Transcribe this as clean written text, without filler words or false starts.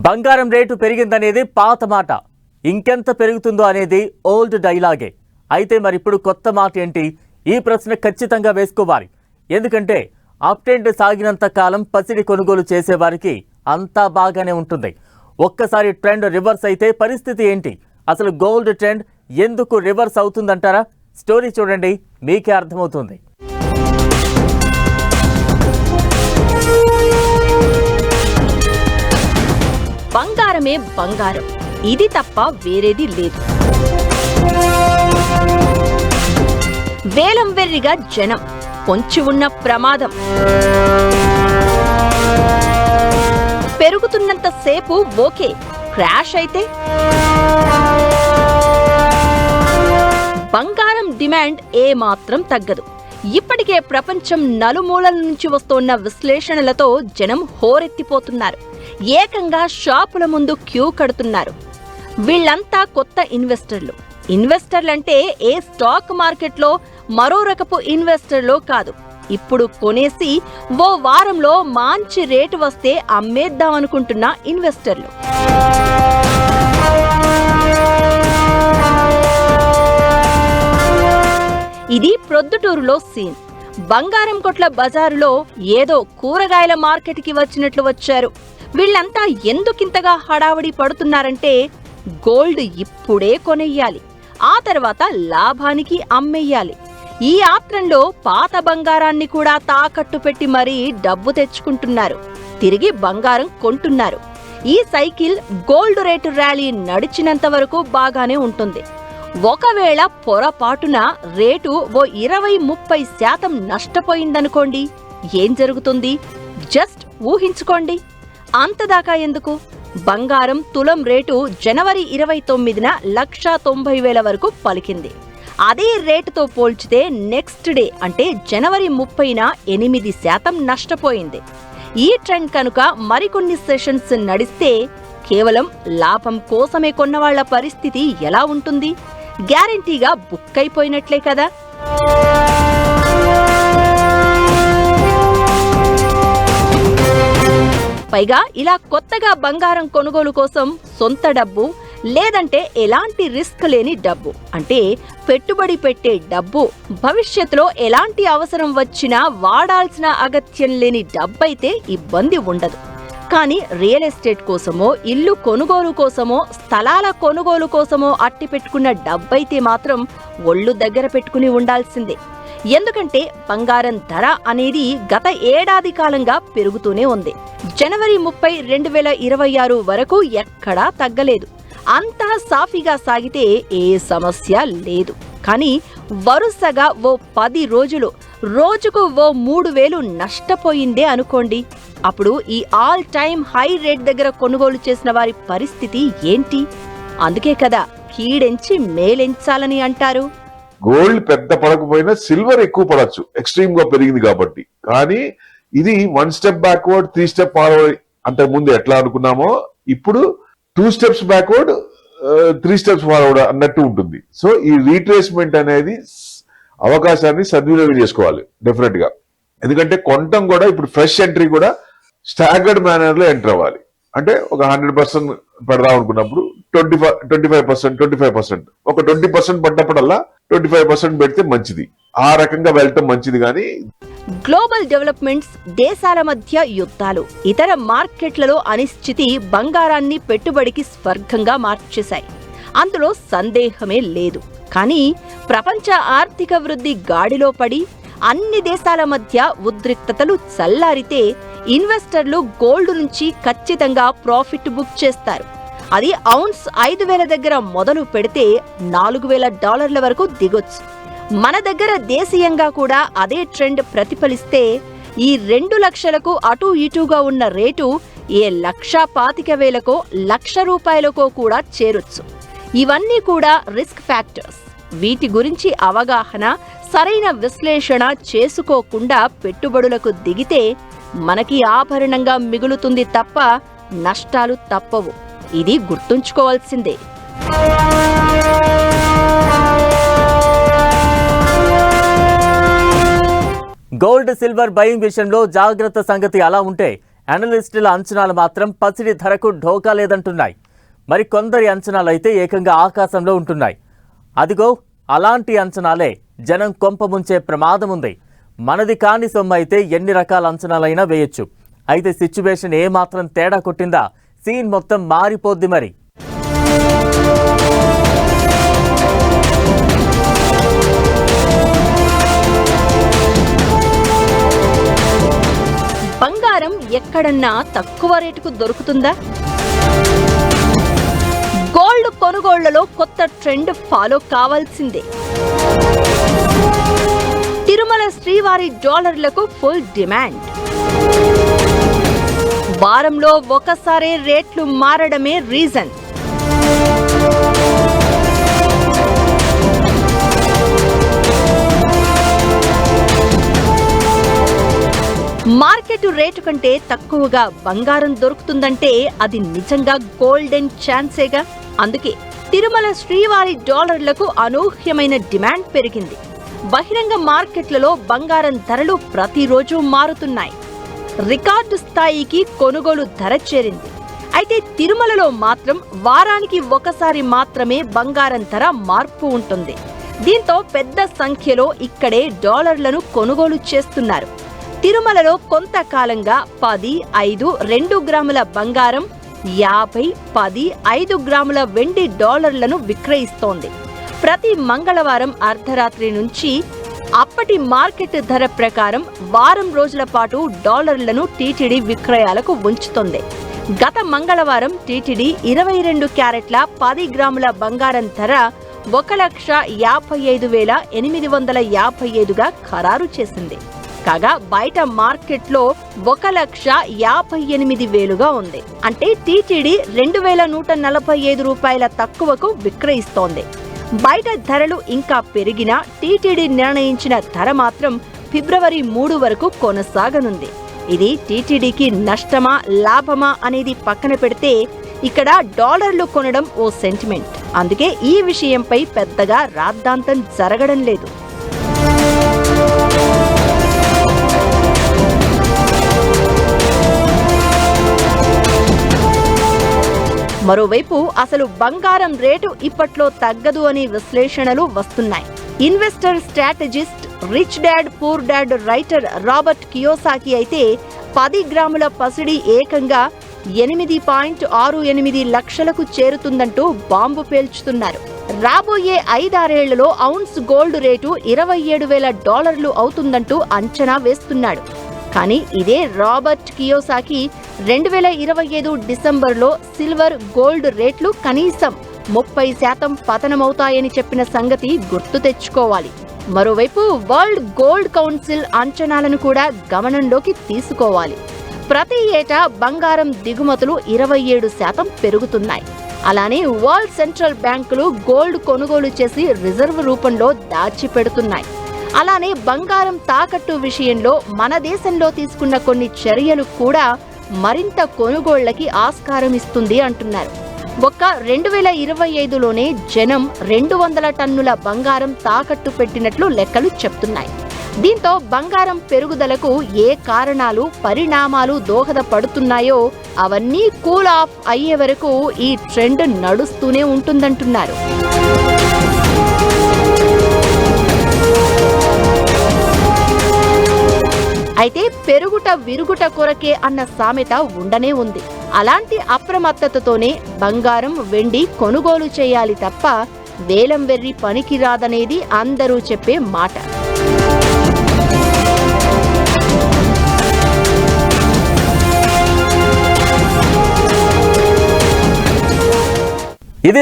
బంగారం రేటు పెరిగిందనేది పాత మాట, ఇంకెంత పెరుగుతుందో అనేది ఓల్డ్ డైలాగే. అయితే మరి ఇప్పుడు కొత్త మాట ఏంటి? ఈ ప్రశ్న ఖచ్చితంగా వేసుకోవాలి. ఎందుకంటే అప్ ట్రెండ్ సాగినంత కాలం పసిడి కొనుగోలు చేసేవారికి అంతా బాగానే ఉంటుంది. ఒక్కసారి ట్రెండ్ రివర్స్ అయితే పరిస్థితి ఏంటి? అసలు గోల్డ్ ట్రెండ్ ఎందుకు రివర్స్ అవుతుందంటారా? స్టోరీ చూడండి, మీకే అర్థమవుతుంది. బంగారమే బంగారం, ఇది తప్ప వేరేది లేదు. వేలం వెర్రిగా జనం, పొంచి ఉన్న ప్రమాదం. పెరుగుతున్నంత సేపు ఓకే, క్రాష్ అయితే బంగారం డిమాండ్ ఏమాత్రం తగ్గదు. ఇప్పటికే ప్రపంచం నలుమూలల నుంచి వస్తున్న విశ్లేషణలతో జనం హోరెత్తిపోతున్నారు. ఏకంగా షాపుల ముందు క్యూ కడుతున్నారు. వీళ్లంతా కొత్త ఇన్వెస్టర్లంటే ఏ స్టాక్ మార్కెట్లో మరో రకపు ఇన్వెస్టర్లో కాదు. ఇప్పుడు కొనేసి ఓ వారంలో మంచి రేటు వస్తే అమ్మేద్దామనుకుంటున్న ఇన్వెస్టర్లు. ఇది ప్రొద్దుటూరులో సీన్. బంగారం కొట్ల బజారులో ఏదో కూరగాయల మార్కెట్కి వచ్చినట్లు వచ్చారు. వీళ్లంతా ఎందుకింతగా హడావడి పడుతున్నారంటే గోల్డ్ ఇప్పుడే కొనెయ్యాలి, ఆ తర్వాత లాభానికి అమ్మేయాలి. ఈ ఆత్రంలో పాత బంగారాన్ని కూడా తాకట్టు పెట్టి మరీ డబ్బు తెచ్చుకుంటున్నారు, తిరిగి బంగారం కొంటున్నారు. ఈ సైకిల్ గోల్డ్ రేటు ర్యాలీ నడిచినంత వరకు బాగానే ఉంటుంది. ఒకవేళ పొరపాటున రేటు ఓ 20-30% నష్టపోయిందనుకోండి, ఏం జరుగుతుంది? జస్ట్ ఊహించుకోండి. అంతదాకా ఎందుకు? బంగారం తులం రేటు జనవరి 29న 1,90,000 వరకు పలికింది. అదే రేటుతో పోల్చితే నెక్స్ట్ డే అంటే జనవరి 30న 8% నష్టపోయింది. ఈ ట్రెండ్ కనుక మరికొన్ని సెషన్స్ నడిస్తే కేవలం లాభం కోసమే కొన్నవాళ్ల పరిస్థితి ఎలా ఉంటుంది? గ్యారంటీగా బుక్ అయిపోయినట్లే కదా. పైగా ఇలా కొత్తగా బంగారం కొనుగోలు కోసం సొంత డబ్బు, లేదంటే ఎలాంటి రిస్క్ లేని డబ్బు, అంటే పెట్టుబడి పెట్టే డబ్బు, భవిష్యత్తులో ఎలాంటి అవసరం వచ్చినా వాడాల్సిన అగత్యం లేని డబ్బైతే ఇబ్బంది ఉండదు. కానీ రియల్ ఎస్టేట్ కోసమో, ఇల్లు కొనుగోలు కోసమో, స్థలాల కొనుగోలు కోసమో అట్టి పెట్టుకున్న డబ్బైతే మాత్రం ఒళ్ళు దగ్గర పెట్టుకుని ఉండాల్సిందే. ఎందుకంటే బంగారం ధర అనేది గత ఏడాది కాలంగా పెరుగుతూనే ఉంది. జనవరి 30, 2026 వరకు ఎక్కడా తగ్గలేదు. అంతా సాఫీగా సాగితే ఏ సమస్య లేదు. కానీ వరుసగా ఓ 10 రోజులు రోజుకు ఓ 3,000 నష్టపోయిందే అనుకోండి. అప్పుడు ఈ ఆల్ టైమ్ హై రేట్ దగ్గర కొనుగోలు చేసిన వారి పరిస్థితి ఏంటి? అందుకే కదా కీడెంచి మేలెంచాలని అంటారు. గోల్డ్ పెద్ద పడకపోయినా సిల్వర్ ఎక్కువ పడచ్చు, ఎక్స్ట్రీమ్ గా పెరిగింది కాబట్టి. కానీ ఇది 1 స్టెప్ బ్యాక్వర్డ్ 3 స్టెప్ ఫార్వర్డ్. అంతకు ముందు ఎట్లా అనుకున్నామో ఇప్పుడు 2 స్టెప్స్ బ్యాక్వర్డ్ 3 స్టెప్స్ ఫార్వర్డ్ అన్నట్టు ఉంటుంది. సో ఈ రీట్రేస్మెంట్ అనేది అవకాశాన్ని సద్వినియోగం చేసుకోవాలి డెఫినెట్ గా. ఎందుకంటే కొనటం కూడా ఇప్పుడు ఫ్రెష్ ఎంట్రీ కూడా స్టాగర్డ్ మేనర్ లో ఎంటర్ అవ్వాలి. అంటే ఒక 100% పెడదాం అనుకున్నప్పుడు 25%, ఒక 20% పడ్డప్పుడల్లా 25% పెడితే మంచిది. ఆ రకంగా వెళ్ళటం మంచిది. కానీ గ్లోబల్ డెవలప్మెంట్స్, దేశాల మధ్య యుద్ధాలు, ఇతర మార్కెట్లలో అనిశ్చితి బంగారాన్ని పెట్టుబడికి స్వర్గంగా మార్చేశాయి. అందులో సందేహమే లేదు. కానీ ప్రపంచ ఆర్థిక వృద్ధి గాడిలో పడి అన్ని దేశాల మధ్య ఉద్రిక్తతలు చల్లారితే ఇన్వెస్టర్లు గోల్డ్ నుంచి ఖచ్చితంగా ప్రాఫిట్ బుక్ చేస్తారు. అది ఔన్స్ 5,000 దగ్గర మొదలు పెడితే $4,000 వరకు దిగొచ్చు. మన దగ్గర దేశీయంగా కూడా అదే ట్రెండ్ ప్రతిఫలిస్తే ఈ 2 లక్షలకు అటూ ఇటూగా ఉన్న రేటు ఏ 1,25,000కో ₹1,00,000కో కూడా చేరొచ్చు. ఇవన్నీ కూడా రిస్క్ ఫ్యాక్టర్స్. వీటి గురించి అవగాహన, సరైన విశ్లేషణ చేసుకోకుండా పెట్టుబడులకు దిగితే మనకి ఆభరణంగా మిగులుతుంది తప్ప నష్టాలు తప్పవు. ఇది గుర్తుంచుకోవాల్సిందే. గోల్డ్ సిల్వర్ బయింగ్ విషయంలో జాగ్రత్త సంగతి అలా ఉంటే అనలిస్టుల అంచనాలు మాత్రం పసిడి ధరకు ఢోకా లేదంటున్నాయి. మరి కొందరి అంచనాలు అయితే ఏకంగా ఆకాశంలో ఉంటున్నాయి. అదిగో అలాంటి అంచనాలే జనం కొంప ముంచే ప్రమాదం ఉంది. మనది కాని సొమ్ము అయితే ఎన్ని రకాల అంచనాలైనా వేయొచ్చు. అయితే సిచ్యువేషన్ ఏమాత్రం తేడా కొట్టిందా సీన్ మొత్తం మారిపోద్ది. మరి బంగారం ఎక్కడన్నా తక్కువ రేటుకు దొరుకుతుందా? గోల్డ్ కొనుగోళ్లలో కొత్త ట్రెండ్ ఫాలో కావాల్సిందే. తిరుమల శ్రీవారి డాలర్లకు ఫుల్ డిమాండ్. వారంలో ఒకసారి రేట్లు మారడమే రీజన్. మార్కెట్ రేటు కంటే తక్కువగా బంగారం దొరుకుతుందంటే అది నిజంగా గోల్డెన్ ఛాన్సేగా. అందుకే తిరుమల శ్రీవారి డాలర్లకు అనూహ్యమైన డిమాండ్ పెరిగింది. బహిరంగ మార్కెట్లలో బంగారం ధరలు ప్రతిరోజు మారుతున్నాయి. రికార్డు స్థాయికి కొనుగోలు ధర చేరింది. అయితే తిరుమలలో మాత్రం వారానికి ఒకసారి మాత్రమే బంగారం ధర మార్పు ఉంటుంది. దీంతో పెద్ద సంఖ్యలో ఇక్కడే డాలర్లను కొనుగోలు చేస్తున్నారు. తిరుమలలో కొంతకాలంగా 10, 5, 2 గ్రాముల బంగారం, 50, 10, 5 గ్రాముల వెండి డాలర్లను విక్రయిస్తోంది. ప్రతి మంగళవారం అర్ధరాత్రి నుంచి అప్పటి మార్కెట్ ధర ప్రకారం వారం రోజుల పాటు డాలర్లను టీటీడీ విక్రయాలకు ఉంచుతోంది. గత మంగళవారం టీటీడీ 22 క్యారెట్ల 10 గ్రాముల బంగారం ధర 1,55,855గా ఖరారు చేసింది. కాగా బయట మార్కెట్లో 1,58,000గా ఉంది. అంటే టీటీడీ 2,145 రూపాయల తక్కువకు విక్రయిస్తోంది. బయట ధరలు ఇంకా పెరిగినా టీటీడీ నిర్ణయించిన ధర మాత్రం ఫిబ్రవరి 3 వరకు కొనసాగనుంది. ఇది టీటీడీకి నష్టమా లాభమా అనేది పక్కన పెడితే ఇక్కడ డాలర్లు కొనడం ఓ సెంటిమెంట్. అందుకే ఈ విషయంపై పెద్దగా రాద్ధాంతం జరగడం లేదు. మరోవైపు అసలు బంగారం రేటు ఇప్పట్లో తగ్గదు అని విశ్లేషణలు వస్తున్నాయి. Investor strategist, rich dad poor dad writer Robert Kiyosaki అయితే 10 గ్రాముల పసిడి ఏకంగా 8.68 లక్షలకు చేరుతుందంటూ బాంబు పేల్చుతున్నారు. రాబోయే 5-6 ఏళ్లలో ఔన్స్ గోల్డ్ రేటు $27,000 అవుతుందంటూ అంచనా వేస్తున్నాడు. కానీ ఇదే రాబర్ట్ కియోసాకి 2025 డిసెంబర్లో సిల్వర్, గోల్డ్ రేట్లు కనీసం 30% పతనమవుతాయని చెప్పిన సంగతి గుర్తు తెచ్చుకోవాలి. మరోవైపు వరల్డ్ గోల్డ్ కౌన్సిల్ అంచనాలను కూడా గమనంలోకి తీసుకోవాలి. ప్రతి ఏటా బంగారం దిగుమతులు 27% పెరుగుతున్నాయి. అలానే వరల్డ్ సెంట్రల్ బ్యాంకులు గోల్డ్ కొనుగోలు చేసి రిజర్వ్ రూపంలో దాచిపెడుతున్నాయి. అలానే బంగారం తాకట్టు విషయంలో మన దేశంలో తీసుకున్న కొన్ని చర్యలు కూడా మరింత కొనుగోళ్లకి ఆస్కారం ఇస్తుంది అంటున్నారు. ఒక్క 2025లోనే జనం 200 టన్నుల బంగారం తాకట్టు పెట్టినట్లు లెక్కలు చెప్తున్నాయి. దీంతో బంగారం పెరుగుదలకు ఏ కారణాలు, పరిణామాలు దోహదపడుతున్నాయో అవన్నీ కూల్ ఆఫ్ అయ్యే వరకు ఈ ట్రెండ్ నడుస్తూనే ఉంటుందంటున్నారు. అయితే పెరుగుట విరుగుట కొరకే అన్న సామెత ఉండనే ఉంది. అలాంటి అప్రమత్తతతోనే బంగారం, వెండి కొనుగోలు చేయాలి తప్ప వేలం వెర్రి పనికిరాదనేది అందరూ చెప్పే మాట. ఇది